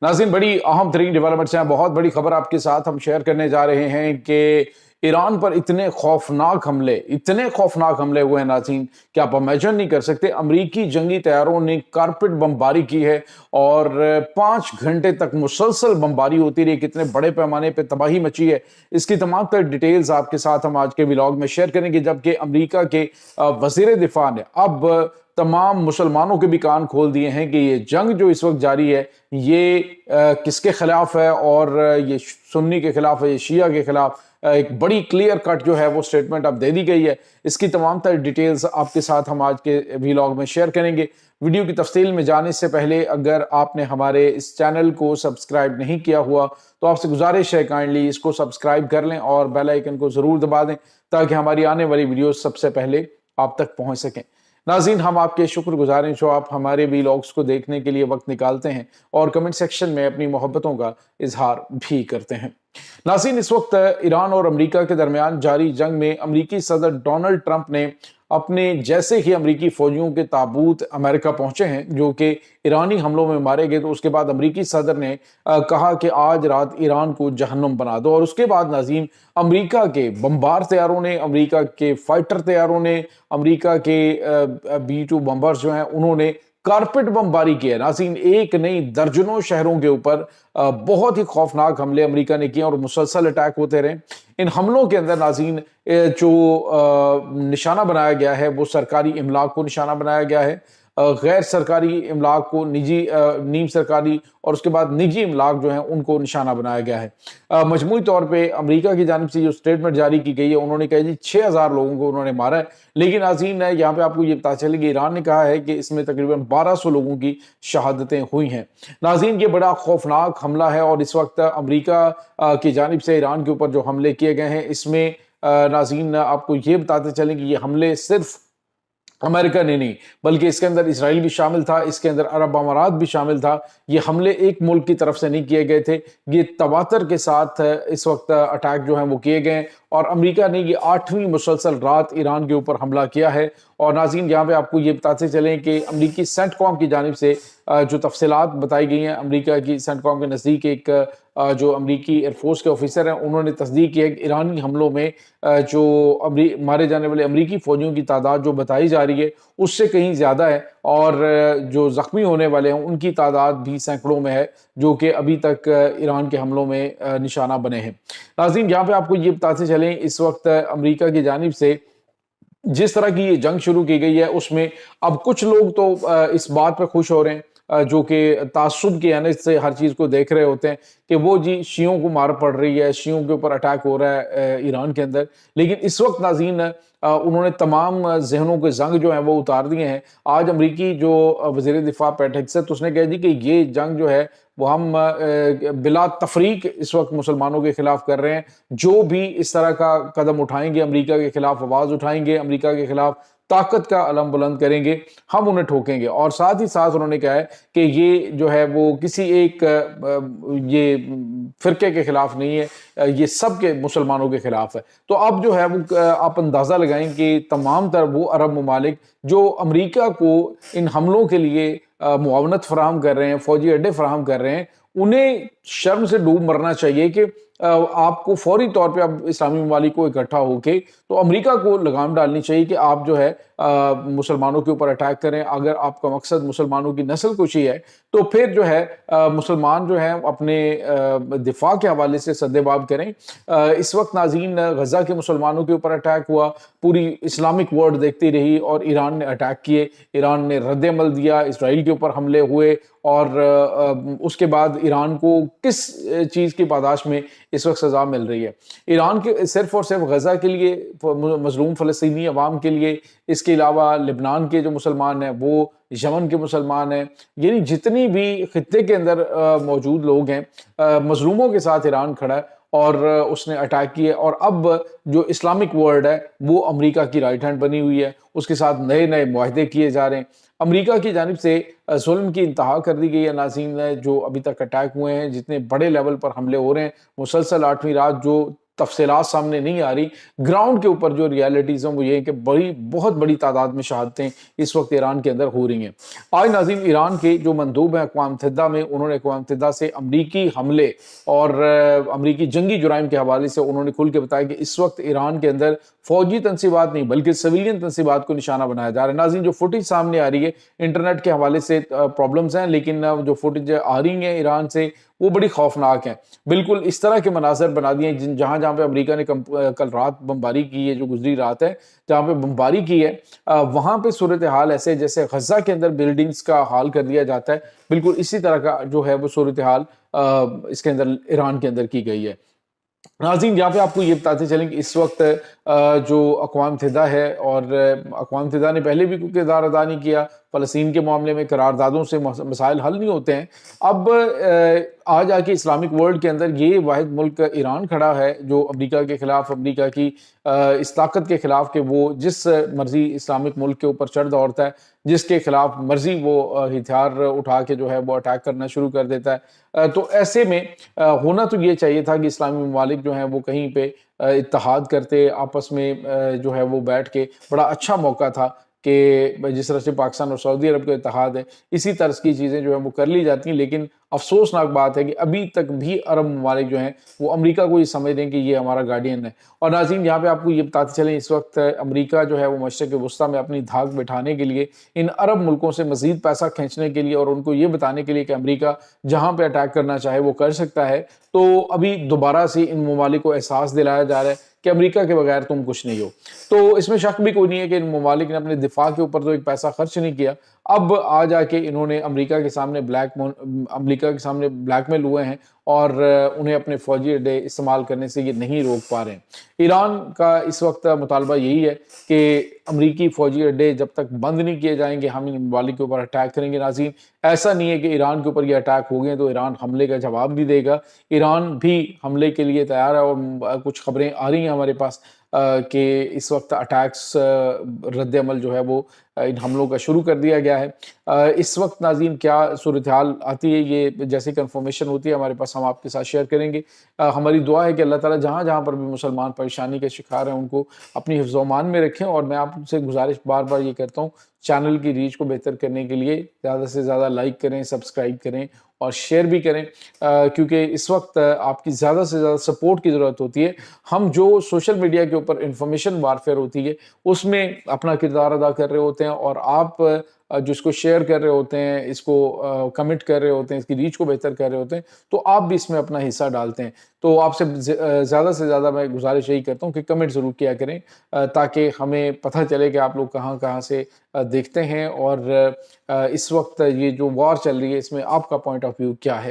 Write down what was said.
नाज़रीन, बड़ी अहम तरीन डेवलपमेंट्स हैं। बहुत बड़ी खबर आपके साथ हम शेयर करने जा रहे हैं कि ईरान पर इतने खौफनाक हमले हुए हैं नाज़रीन कि आप इमेजिन नहीं कर सकते। अमरीकी जंगी तैयारों ने कारपेट बमबारी की है और 5 घंटे तक मुसलसल बमबारी होती रही। कितने बड़े पैमाने पर तबाही मची है, इसकी तमाम तर डिटेल्स आपके साथ हम आज के व्लॉग में शेयर करेंगे। जबकि अमरीका के वज़ीर दिफा ने अब तमाम मुसलमानों के भी कान खोल दिए हैं कि ये जंग जो इस वक्त जारी है ये किसके खिलाफ है, और ये सुन्नी के खिलाफ है, ये शिया के खिलाफ। एक बड़ी क्लियर कट जो है वो स्टेटमेंट अब दे दी गई है। इसकी तमाम तर डिटेल्स आपके साथ हम आज के व्लॉग में शेयर करेंगे। वीडियो की तफसील में जाने से पहले अगर आपने हमारे इस चैनल को सब्सक्राइब नहीं किया हुआ तो आपसे गुजारिश है काइंडली इसको सब्सक्राइब कर लें और बेल आइकन को जरूर दबा दें ताकि हमारी आने वाली वीडियो सबसे पहले आप तक पहुंच सकें। नाज़रीन, हम आपके शुक्रगुजार हैं जो आप हमारे व्लॉग्स को देखने के लिए वक्त निकालते हैं और कमेंट सेक्शन में अपनी मोहब्बतों का इजहार भी करते हैं। नाज़रीन, इस वक्त ईरान और अमेरिका के दरमियान जारी जंग में अमेरिकी सदर डोनाल्ड ट्रंप ने अपने जैसे ही अमेरिकी फौजियों के ताबूत अमेरिका पहुंचे हैं जो कि ईरानी हमलों में मारे गए, तो उसके बाद अमेरिकी सदर ने कहा कि आज रात ईरान को जहन्नुम बना दो। और उसके बाद नाज़रीन, अमेरिका के बमबार तैयारों ने, अमेरिका के फाइटर तैयारों ने, अमेरिका के B-2 बम्बर्स जो हैं उन्होंने कारपेट बमबारी की है। नाज़रीन, एक नहीं दर्जनों शहरों के ऊपर बहुत ही खौफनाक हमले अमेरिका ने किए और मुसलसल अटैक होते रहे। इन हमलों के अंदर नाज़रीन जो निशाना बनाया गया है वो सरकारी इमलाक को निशाना बनाया गया है, गैर सरकारी इमलाक को, निजी नीम सरकारी और उसके बाद निजी इमलाक जो हैं उनको निशाना बनाया गया है। मजमूई तौर पे अमेरिका की जानिब से जो स्टेटमेंट जारी की गई है उन्होंने कहा जी 6000 लोगों को उन्होंने मारा है। लेकिन नाज़रीन, यहाँ पे आपको ये पता चले कि ईरान ने कहा है कि इसमें तकरीबन 1200 लोगों की शहादतें हुई हैं। नाज़रीन, ये बड़ा खौफनाक हमला है और इस वक्त अमेरिका की जानिब से ईरान के ऊपर जो हमले किए गए हैं इसमें नाज़रीन आपको ये बताते चलें कि ये हमले सिर्फ अमेरिका ने नहीं बल्कि इसके अंदर इसराइल भी शामिल था, इसके अंदर अरब अमारात भी शामिल था। ये हमले एक मुल्क की तरफ से नहीं किए गए थे, ये तवातर के साथ इस वक्त अटैक जो हैं वो किए गए और अमेरिका ने ये 8वीं मुसलसल रात ईरान के ऊपर हमला किया है। और नाज़रीन, यहाँ पे आपको ये बताते चलें कि अमेरिकी सेंटकॉम की जानिब से जो तफसीलात बताई गई हैं, अमेरिका की सेंटकॉम के नज़दीक एक जो अमेरिकी एयरफोर्स के ऑफिसर हैं उन्होंने तस्दीक की है कि ईरानी हमलों में जो मारे जाने वाले अमेरिकी फौजियों की तादाद जो बताई जा रही है उससे कहीं ज़्यादा है और जो ज़ख्मी होने वाले हैं उनकी तादाद भी सैकड़ों में है जो कि अभी तक ईरान के हमलों में निशाना बने हैं। नाज़रीन, यहाँ पे आपको ये बताते चलें इस वक्त अमेरिका की जानिब से जिस तरह की ये जंग शुरू की गई है उसमें अब कुछ लोग तो इस बात पर खुश हो रहे हैं जो कि तासुब की अहमियत से हर चीज़ को देख रहे होते हैं कि वो जी शियों को मार पड़ रही है, शियों के ऊपर अटैक हो रहा है ईरान के अंदर। लेकिन इस वक्त नाज़रीन उन्होंने तमाम जहनों के जंग जो है वो उतार दिए हैं। आज अमरीकी जो वज़ीर दिफा पैट हेग्सेथ उसने कह दी कि ये जंग जो है वो हम बिला तफरीक इस वक्त मुसलमानों के खिलाफ कर रहे हैं। जो भी इस तरह का कदम उठाएंगे, अमेरिका के खिलाफ आवाज़ उठाएंगे, अमेरिका के खिलाफ ताकत का अलम बुलंद करेंगे, हम उन्हें ठोकेंगे। और साथ ही साथ उन्होंने कहा है कि ये जो है वो किसी एक ये फिरके के खिलाफ नहीं है, ये सब के मुसलमानों के खिलाफ है। तो अब जो है वो आप अंदाज़ा लगाएं कि तमाम तर वो अरब ममालिक जो अमेरिका को इन हमलों के लिए मुआवनत फराहम कर रहे हैं, फौजी अड्डे फराहम कर रहे हैं, उन्हें शर्म से डूब मरना चाहिए कि आपको फौरी तौर पे अब इस्लामी ममालिक को इकट्ठा होके तो अमेरिका को लगाम डालनी चाहिए कि आप जो है मुसलमानों के ऊपर अटैक करें। अगर आपका मकसद मुसलमानों की नस्ल कुशी है तो फिर जो है मुसलमान जो है अपने दिफा के हवाले से सद्देबाब करें। इस वक्त नाज़रीन, गजा के मुसलमानों के ऊपर अटैक हुआ, पूरी इस्लामिक वर्ल्ड देखती रही और ईरान ने अटैक किए, ईरान ने रद्द-ए-अमल दिया, इसराइल के ऊपर हमले हुए और उसके बाद ईरान को किस चीज़ की पादाश में इस वक्त सज़ा मिल रही है। ईरान के सिर्फ और सिर्फ गजा के लिए, मजलूम फ़लस्तीनी अवाम के लिए, इसके अलावा लिबनान के जो मुसलमान हैं वो, यमन के मुसलमान हैं, यानी जितनी भी खित्ते के अंदर मौजूद लोग हैं, मजलूमों के साथ ईरान खड़ा है और उसने अटैक किए। और अब जो इस्लामिक वर्ल्ड है वो अमेरिका की राइट हैंड बनी हुई है, उसके साथ नए नए मुआहदे किए जा रहे हैं। अमेरिका की जानिब से जुल्म की इंतहा कर दी गई है। नाज़रीन, जो अभी तक अटैक हुए हैं, जितने बड़े लेवल पर हमले हो रहे हैं, मुसलसल 8वीं रात जो تفصیلات سامنے نہیں آ رہی. گراؤنڈ کے اوپر جو ریالٹیز ہیں وہ یہ ہے کہ بہت بڑی تعداد میں شہادتیں اس وقت ایران کے اندر ہو رہی ہیں. آج ناظرین ایران کے جو مندوب ہیں اقوام متحدہ میں، انہوں نے اقوام متحدہ سے امریکی حملے اور امریکی جنگی جرائم کے حوالے سے انہوں نے کھل کے بتایا کہ اس وقت ایران کے اندر فوجی تنصیبات نہیں بلکہ سویلین تنصیبات کو نشانہ بنایا جا رہا ہے. ناظرین جو فوٹیج سامنے آ رہی ہے انٹرنیٹ کے حوالے سے پرابلمز ہیں، لیکن جو فوٹیج آ رہی ہیں ایران سے وہ بڑی خوفناک ہیں. بالکل اس طرح کے مناظر بنا دیے ہیں جہاں جہاں پہ امریکہ نے کل رات بمباری کی ہے، جو گزری رات ہے جہاں پہ بمباری کی ہے، وہاں پہ صورتحال ایسے جیسے غزہ کے اندر بلڈنگز کا حال کر دیا جاتا ہے، بالکل اسی طرح کا جو ہے وہ صورتحال اس کے اندر ایران کے اندر کی گئی ہے. ناظرین یہاں پہ آپ کو یہ بتاتے چلیں کہ اس وقت جو اقوام متحدہ ہے، اور اقوام متحدہ نے پہلے بھی کوئی کردار ادا نہیں کیا فلسطین کے معاملے میں، قراردادوں سے مسائل حل نہیں ہوتے ہیں. اب آج آ کے اسلامک ورلڈ کے اندر یہ واحد ملک ایران کھڑا ہے جو امریکہ کے خلاف، امریکہ کی اس طاقت کے خلاف کہ وہ جس مرضی اسلامک ملک کے اوپر چڑھ دوڑتا ہے، جس کے خلاف مرضی وہ ہتھیار اٹھا کے جو ہے وہ اٹیک کرنا شروع کر دیتا ہے. تو ایسے میں ہونا تو یہ چاہیے تھا کہ اسلامی ممالک جو ہیں وہ کہیں پہ اتحاد کرتے، آپس میں جو ہے وہ بیٹھ کے. بڑا اچھا موقع تھا کہ جس طرح سے پاکستان اور سعودی عرب کا اتحاد ہے، اسی طرز کی چیزیں جو ہیں وہ کر لی جاتی ہیں. لیکن افسوسناک بات ہے کہ ابھی تک بھی عرب ممالک جو ہیں وہ امریکہ کو یہ سمجھ رہے ہیں کہ یہ ہمارا گارڈین ہے. اور ناظرین یہاں پہ آپ کو یہ بتاتے چلیں اس وقت امریکہ جو ہے وہ مشرق وسطیٰ میں اپنی دھاک بٹھانے کے لیے، ان عرب ملکوں سے مزید پیسہ کھینچنے کے لیے اور ان کو یہ بتانے کے لیے کہ امریکہ جہاں پہ اٹیک کرنا چاہے وہ کر سکتا ہے، تو ابھی دوبارہ سے ان ممالک کو احساس دلایا جا رہا ہے کہ امریکہ کے بغیر تم کچھ نہیں ہو. تو اس میں شک بھی کوئی نہیں ہے کہ ان ممالک نے اپنے دفاع کے اوپر تو ایک پیسہ خرچ نہیں کیا. اب آ جا کے انہوں نے امریکہ کے سامنے بلیک میل ہوئے ہیں اور انہیں اپنے فوجی اڈے استعمال کرنے سے یہ نہیں روک پا رہے ہیں. ایران کا اس وقت مطالبہ یہی ہے کہ امریکی فوجی اڈے جب تک بند نہیں کیے جائیں گے ہم ان ممالک کے اوپر اٹیک کریں گے. ناظرین ایسا نہیں ہے کہ ایران کے اوپر یہ اٹیک ہو گئے تو ایران حملے کا جواب بھی دے گا. ایران بھی حملے کے لیے تیار ہے، اور کچھ خبریں آ رہی ہیں ہمارے پاس کہ اس وقت اٹیکس رد عمل جو ہے وہ ان حملوں کا شروع کر دیا گیا ہے. اس وقت ناظرین کیا صورتحال آتی ہے یہ جیسے کنفرمیشن ہوتی ہے ہمارے پاس ہم آپ کے ساتھ شیئر کریں گے. ہماری دعا ہے کہ اللہ تعالیٰ جہاں جہاں پر بھی مسلمان پریشانی کے شکار ہیں ان کو اپنی حفظ و امان میں رکھیں. اور میں آپ سے گزارش بار بار یہ کرتا ہوں چینل کی ریچ کو بہتر کرنے کے لیے زیادہ سے زیادہ لائک کریں، سبسکرائب کریں اور شیئر بھی کریں، کیونکہ اس وقت آپ کی زیادہ سے زیادہ سپورٹ کی ضرورت ہوتی ہے. ہم جو سوشل میڈیا کے اوپر انفارمیشن وارفیئر ہوتی ہے اس میں اپنا کردار ادا کر رہے ہوتے ہیں، اور آپ جو اس کو شیئر کر رہے ہوتے ہیں، اس کو کمنٹ کر رہے ہوتے ہیں، اس کی ریچ کو بہتر کر رہے ہوتے ہیں، تو آپ بھی اس میں اپنا حصہ ڈالتے ہیں. تو آپ سے زیادہ سے زیادہ میں گزارش یہی کرتا ہوں کہ کمنٹ ضرور کیا کریں تاکہ ہمیں پتہ چلے کہ آپ لوگ کہاں کہاں سے دیکھتے ہیں، اور اس وقت یہ جو وار چل رہی ہے اس میں آپ کا پوائنٹ آف ویو کیا ہے.